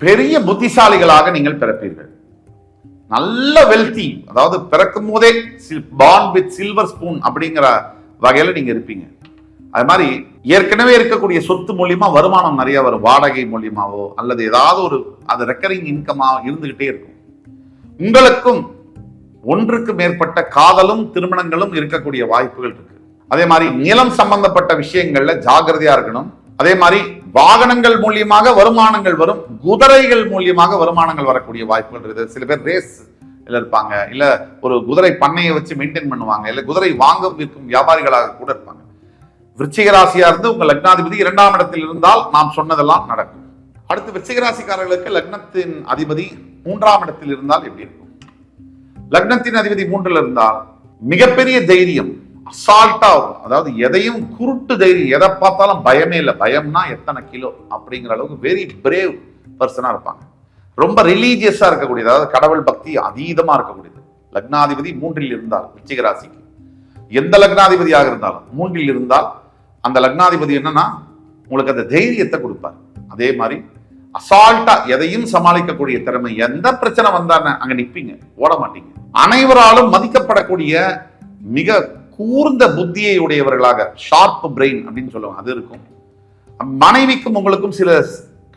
பெரிய புத்திசாலிகளாக நீங்கள் பிறப்பீர்கள். நல்ல வெல்தி, அதாவது பிறக்கும் போதே பார்ன் வித் சில்வர் ஸ்பூன் அப்படிங்கிற வகையில நீங்க இருப்பீங்க. அது மாதிரி ஏற்கனவே இருக்கக்கூடிய சொத்து மூலியமா வருமானம் நிறைய வரும். வாடகை மூலியமாவோ அல்லது ஏதாவது ஒரு அது ரெக்கரிங் இன்கமா இருந்துகிட்டே இருக்கும். உங்களுக்கும் ஒன்றுக்கு மேற்பட்ட காதலும் திருமணங்களும் இருக்கக்கூடிய வாய்ப்புகள் இருக்கு. அதே மாதிரி நிலம் சம்பந்தப்பட்ட விஷயங்கள்ல ஜாகிரதையா இருக்கணும். அதே மாதிரி வாகனங்கள் மூலியமாக வருமானங்கள் வரும். குதிரைகள் மூலியமாக வருமானங்கள் வரக்கூடிய வாய்ப்புகள் இருக்குது. சில பேர் ரேஸ் இருப்பாங்க, இல்ல ஒரு குதிரை பண்ணையை வச்சு மெயின்டைன் பண்ணுவாங்க, இல்ல குதிரை வாங்க விற்கும் வியாபாரிகளாக கூட இருப்பாங்க. விருச்சிக ராசியா இருந்து உங்க லக்னாதிபதி 2ஆம் இடத்தில் இருந்தால் நாம் சொன்னதெல்லாம் நடக்கும். அடுத்து விருச்சிக ராசிக்காரர்களுக்கு லக்னத்தின் அதிபதி 3ஆம் இடத்தில் இருந்தால் எப்படி இருக்கும்? லக்னத்தின் அதிபதி 3ல் இருந்தால் மிகப்பெரிய தைரியம், அசால்ட்டா வரும். அதாவது எதையும் குருட்டு தைரியம், எதை பார்த்தாலும் பயமே இல்லை. பயம்னா எத்தனை கிலோ அப்படிங்கிற அளவுக்கு வெரி பிரேவ் பர்சனா இருப்பாங்க. ரொம்ப ரிலீஜியஸா இருக்கக்கூடியது, அதாவது கடவுள் பக்தி அதீதமா இருக்கக்கூடியது. லக்னாதிபதி 3ல் இருந்தால் விருச்சிக ராசிக்கு, எந்த லக்னாதிபதியாக இருந்தாலும் 3ல் இருந்தால் அந்த லக்னாதிபதி என்னன்னா உங்களுக்கு அந்த தைரியத்தை கொடுப்பார். அதே மாதிரி அசால்ட்டா எதையும் சமாளிக்கக்கூடிய திறமை. எந்த பிரச்சனை வந்தானே அங்க நிப்பீங்க, ஓட மாட்டீங்க. அனைவராலும் மதிக்கப்படக்கூடிய மிக கூர்ந்த புத்தியை உடையவர்களாக, ஷார்ப் பிரெயின் அப்படின்னு சொல்லுவாங்க, அது இருக்கும். மனைவிக்கும் உங்களுக்கும் சில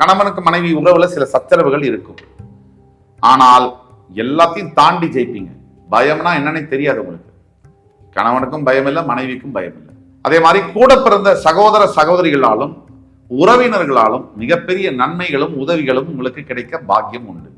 கணவனுக்கு மனைவி உறவுல சில சச்சரவுகள் இருக்கும். ஆனால் எல்லாத்தையும் தாண்டி ஜெயிப்பீங்க. பயம்னா என்னன்னு தெரியாது உங்களுக்கு. கணவனுக்கும் பயம் இல்லை, மனைவிக்கும் பயம் இல்லை. அதே மாதிரி கூட பிறந்த சகோதர சகோதரிகளாலும் உறவினர்களாலும் மிகப்பெரிய நன்மைகளும் உதவிகளும் உங்களுக்கு கிடைக்க பாக்கியம் உண்டு.